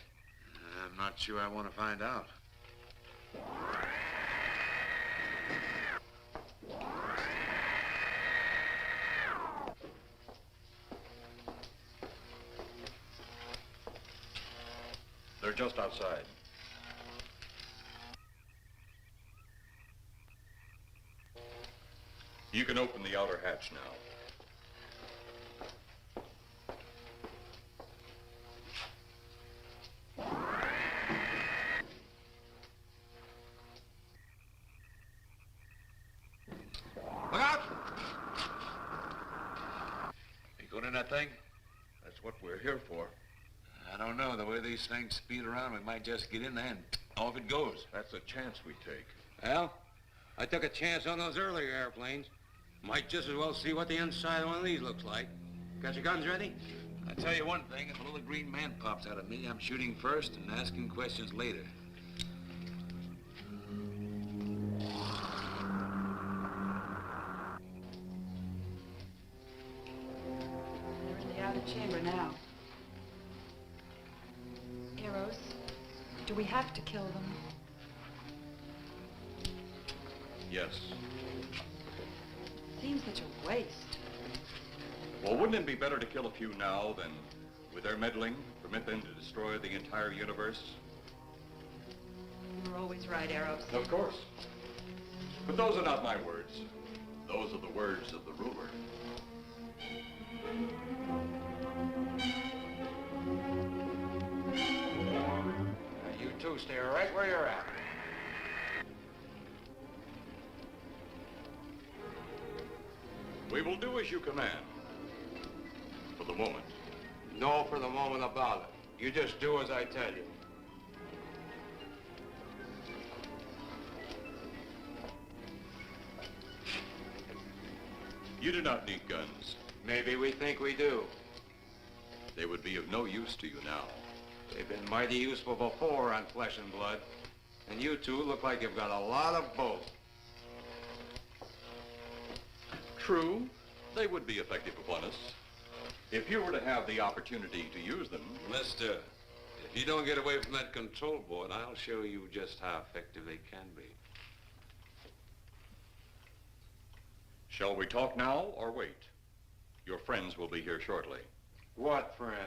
I'm not sure I want to find out. They're just outside. You can open the outer hatch now. that thing? That's what we're here for. I don't know. The way these things speed around, we might just get in there and off it goes. That's a chance we take. Well, I took a chance on those earlier airplanes. Might just as well see what the inside of one of these looks like. Got your guns ready? I'll tell you one thing. If a little green man pops out of me, I'm shooting first and asking questions later. They're in the outer chamber now. Eros, do we have to kill them? Yes. Seems such a waste. Well, wouldn't it be better to kill a few now than, with their meddling, permit them to destroy the entire universe? You're always right, Eros. Of course. But those are not my words. Those are the words of the ruler. You two stay right where you're at. We will do as you command. For the moment. No for the moment about it. You just do as I tell you. You do not need guns. Maybe we think we do. They would be of no use to you now. They've been mighty useful before on flesh and blood. And you two look like you've got a lot of both. True, they would be effective upon us. If you were to have the opportunity to use them... Mister, if you don't get away from that control board, I'll show you just how effective they can be. Shall we talk now or wait? Your friends will be here shortly. What friends?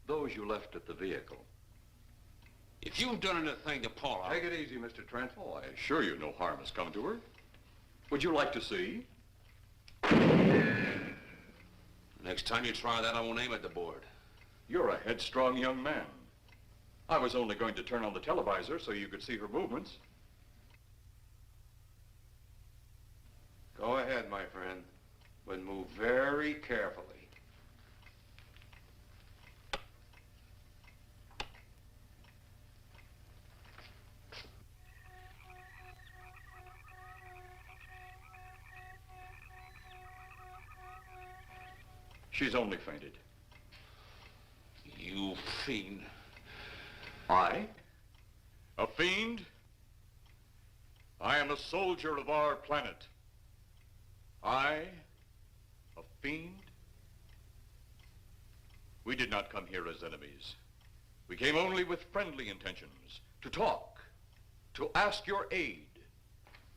Those you left at the vehicle. If you've done anything to Paula... Take it easy, Mr. Trent. Oh, I assure you no harm has come to her. Would you like to see? Next time you try that, I won't aim at the board. You're a headstrong young man. I was only going to turn on the televisor so you could see her movements. Go ahead, my friend, but move very carefully. She's only fainted. You fiend. I? A fiend? I am a soldier of our planet. I? A fiend? We did not come here as enemies. We came only with friendly intentions, to talk, to ask your aid.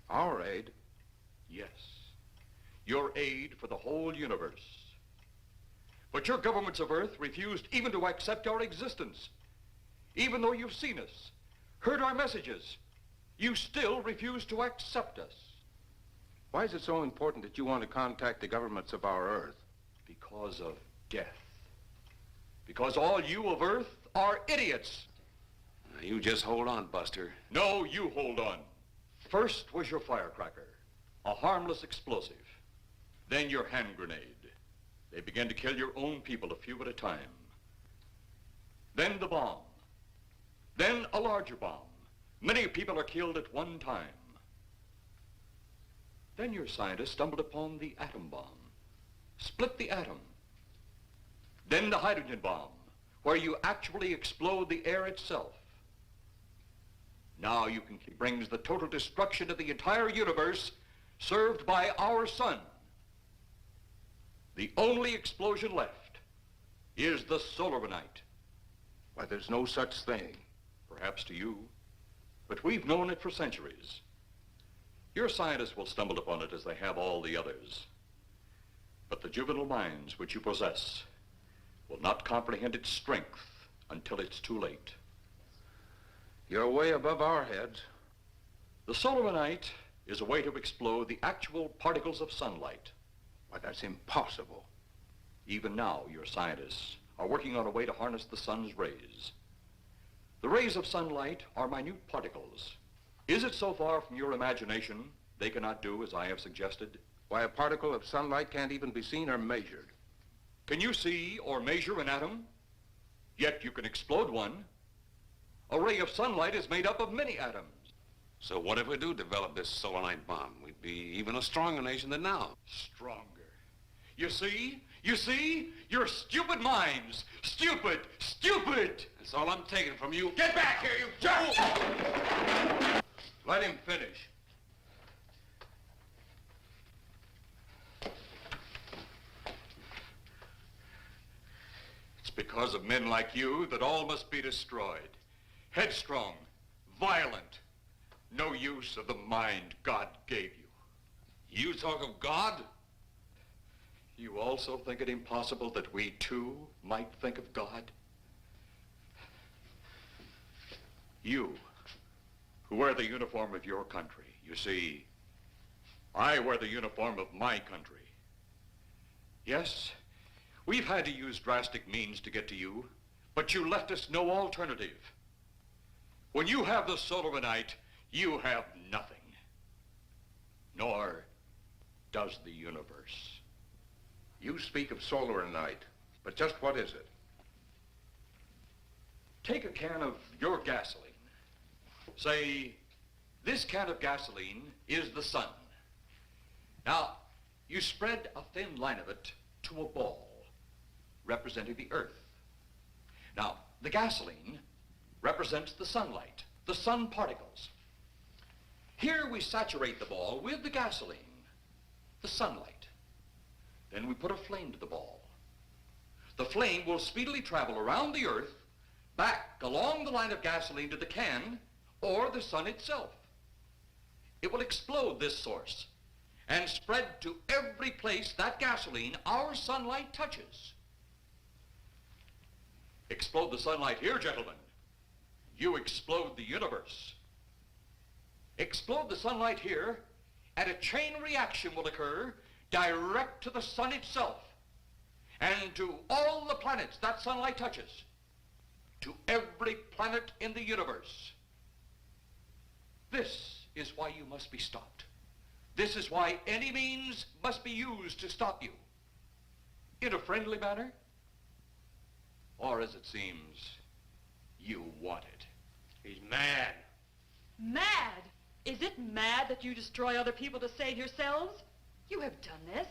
Our aid? Yes, your aid for the whole universe. But your governments of Earth refused even to accept our existence. Even though you've seen us, heard our messages, you still refuse to accept us. Why is it so important that you want to contact the governments of our Earth? Because of death. Because all you of Earth are idiots. Now, you just hold on, Buster. No, you hold on. First was your firecracker, a harmless explosive. Then your hand grenade. They began to kill your own people a few at a time. Then the bomb. Then a larger bomb. Many people are killed at one time. Then your scientists stumbled upon the atom bomb. Split the atom. Then the hydrogen bomb, where you actually explode the air itself. Now you can brings the total destruction of the entire universe served by our sun. The only explosion left is the solaranite. Why, there's no such thing. Perhaps to you, but we've known it for centuries. Your scientists will stumble upon it as they have all the others. But the juvenile minds which you possess will not comprehend its strength until it's too late. You're way above our heads. The solaranite is a way to explode the actual particles of sunlight. Why, that's impossible. Even now, your scientists are working on a way to harness the sun's rays. The rays of sunlight are minute particles. Is it so far from your imagination they cannot do as I have suggested? Why, a particle of sunlight can't even be seen or measured. Can you see or measure an atom? Yet you can explode one. A ray of sunlight is made up of many atoms. So what if we do develop this solaranite bomb? We'd be even a stronger nation than now. Stronger. You see? You see? Your stupid minds. Stupid! Stupid! That's all I'm taking from you. Get back here, you jerk! Let him finish. It's because of men like you that all must be destroyed. Headstrong, violent, no use of the mind God gave you. You talk of God? You also think it impossible that we too might think of God? You, who wear the uniform of your country, you see, I wear the uniform of my country. Yes, we've had to use drastic means to get to you, but you left us no alternative. When you have the solaranite, you have nothing. Nor does the universe. You speak of solaranite, but just what is it? Take a can of your gasoline. Say, this can of gasoline is the sun. Now, you spread a thin line of it to a ball, representing the earth. Now, the gasoline represents the sunlight, the sun particles. Here we saturate the ball with the gasoline, the sunlight. Then we put a flame to the ball. The flame will speedily travel around the earth, back along the line of gasoline to the can, or the sun itself. It will explode this source and spread to every place that gasoline, our sunlight, touches. Explode the sunlight here, gentlemen. You explode the universe. Explode the sunlight here, and a chain reaction will occur direct to the sun itself and to all the planets that sunlight touches, to every planet in the universe. This is why you must be stopped. This is why any means must be used to stop you. In a friendly manner, or as it seems, you want it. He's mad. Mad? Is it mad that you destroy other people to save yourselves? You have done this.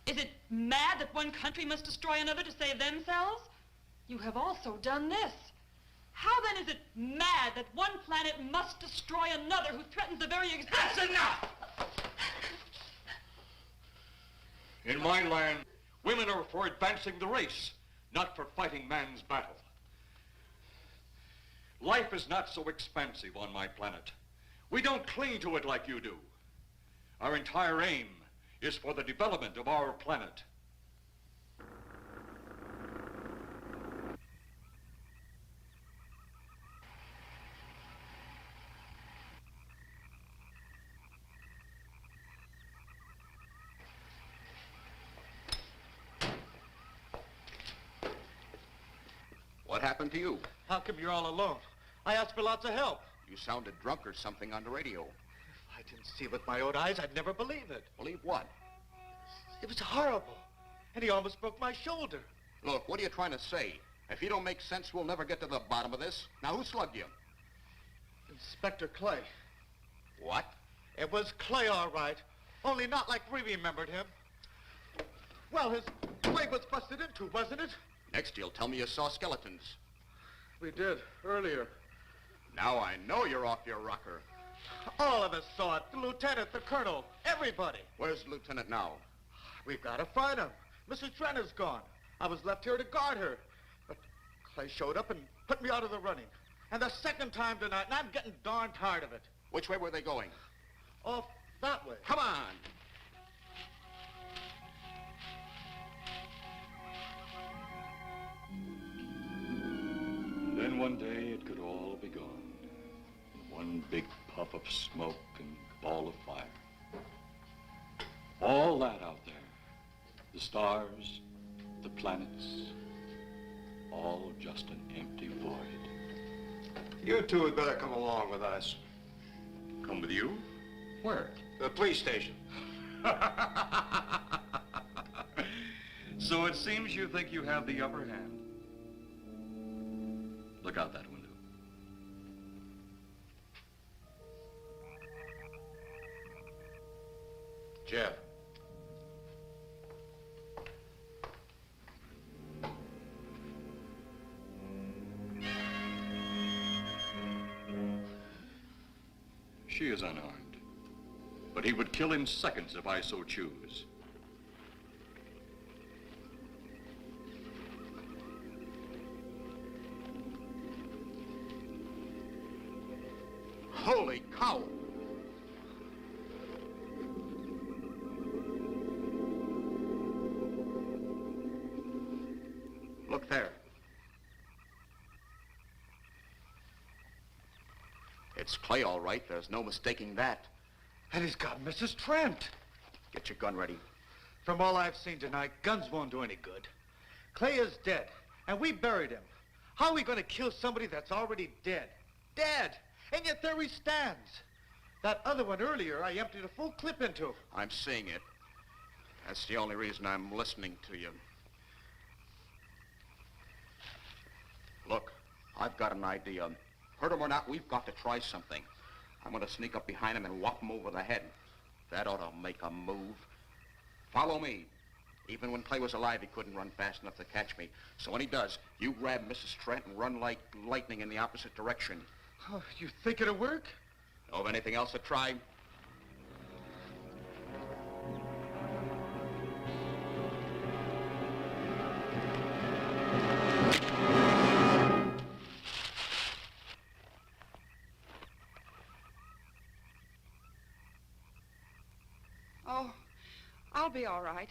Is it mad that one country must destroy another to save themselves? You have also done this. How then is it mad that one planet must destroy another who threatens the very existence? That's enough! In my land, women are for advancing the race, not for fighting man's battle. Life is not so expansive on my planet. We don't cling to it like you do. Our entire aim is for the development of our planet. What happened to you? How come you're all alone? I asked for lots of help. You sounded drunk or something on the radio. If I didn't see it with my own eyes, I'd never believe it. Believe what? It was horrible. And he almost broke my shoulder. Look, what are you trying to say? If you don't make sense, we'll never get to the bottom of this. Now, who slugged you? Inspector Clay. What? It was Clay, all right. Only not like we remembered him. Well, his leg was busted into, wasn't it? Next, you'll tell me you saw skeletons. We did, earlier. Now I know you're off your rocker. All of us saw it. The lieutenant, the colonel, everybody. Where's the lieutenant now? We've got to find him. Mrs. Trenner's gone. I was left here to guard her. But Clay showed up and put me out of the running. And the second time tonight, and I'm getting darn tired of it. Which way were they going? Off that way. Come on. Then one day it could all be gone in one big puff of smoke and ball of fire. All that out there, the stars, the planets, all just an empty void. You two had better come along with us. Come with you? Where? The police station. So it seems you think you have the upper hand. Look out that window. Jeff. She is unarmed. But he would kill in seconds if I so choose. Holy cow! Look there. It's Clay, all right. There's no mistaking that. And he's got Mrs. Trent. Get your gun ready. From all I've seen tonight, guns won't do any good. Clay is dead, and we buried him. How are we going to kill somebody that's already dead? Dead! And yet there he stands. That other one earlier, I emptied a full clip into. I'm seeing it. That's the only reason I'm listening to you. Look, I've got an idea. Hurt him or not, we've got to try something. I'm going to sneak up behind him and whop him over the head. That ought to make a move. Follow me. Even when Clay was alive, he couldn't run fast enough to catch me. So when he does, you grab Mrs. Trent and run like lightning in the opposite direction. Oh, you think it'll work? Know of anything else to try? Oh, I'll be all right.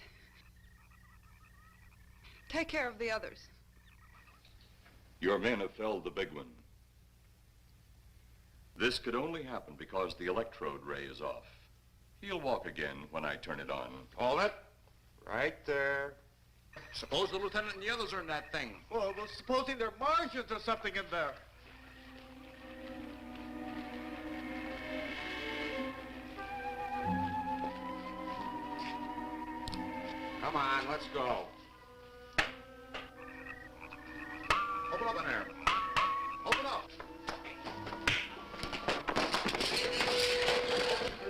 Take care of the others. Your men have felled the big one. This could only happen because the electrode ray is off. He'll walk again when I turn it on. Hold it. Right there. Suppose the lieutenant and the others are in that thing. Well, supposing there are Martians or something in there. Come on, let's go. Open up in there. Open up.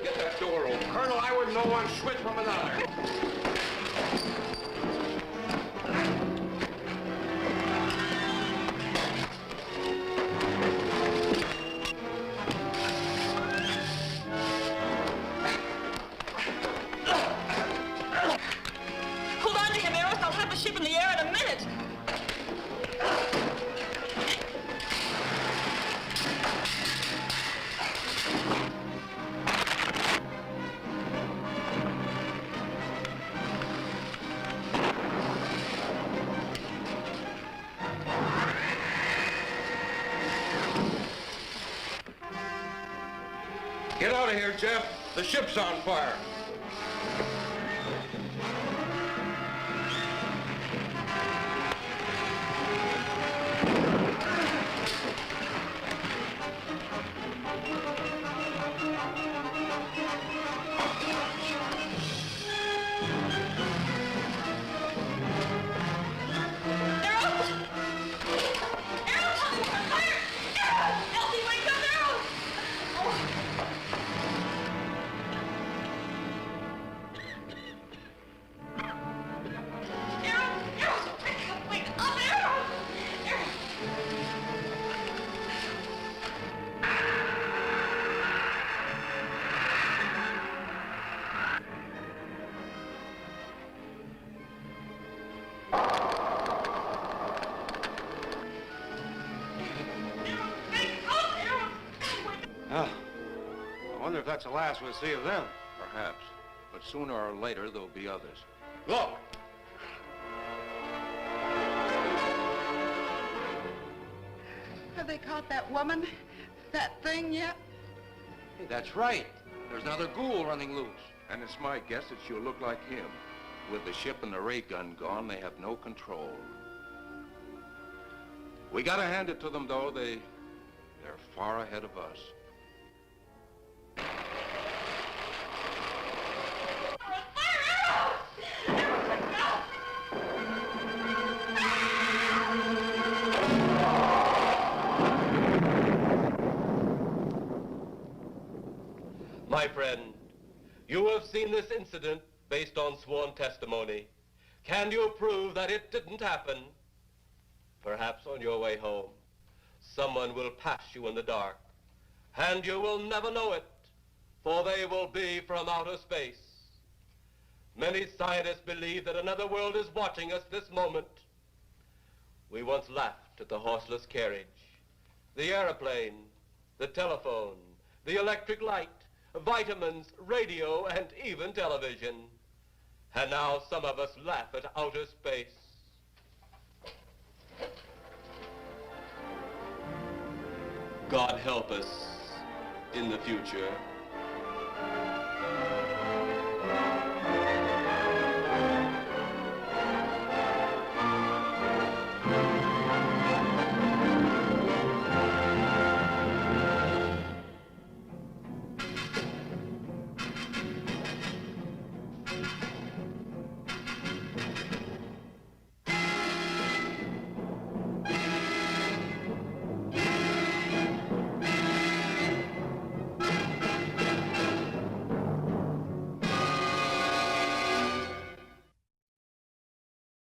Get that door open. Colonel, I wouldn't know one switch from another. Hold on to him, Eros. I'll have the ship in the air in a minute. Get out of here, Jeff. The ship's on fire. Oh, I wonder if that's the last we'll see of them. Perhaps. But sooner or later, there'll be others. Look! Have they caught that woman? That thing yet? Hey, that's right. There's another ghoul running loose. And it's my guess that she'll look like him. With the ship and the ray gun gone, they have no control. We gotta hand it to them, though. They're far ahead of us. My friend, you have seen this incident based on sworn testimony. Can you prove that it didn't happen? Perhaps on your way home, someone will pass you in the dark, and you will never know it, for they will be from outer space. Many scientists believe that another world is watching us this moment. We once laughed at the horseless carriage, the airplane, the telephone, the electric light, vitamins, radio, and even television. And now some of us laugh at outer space. God help us in the future.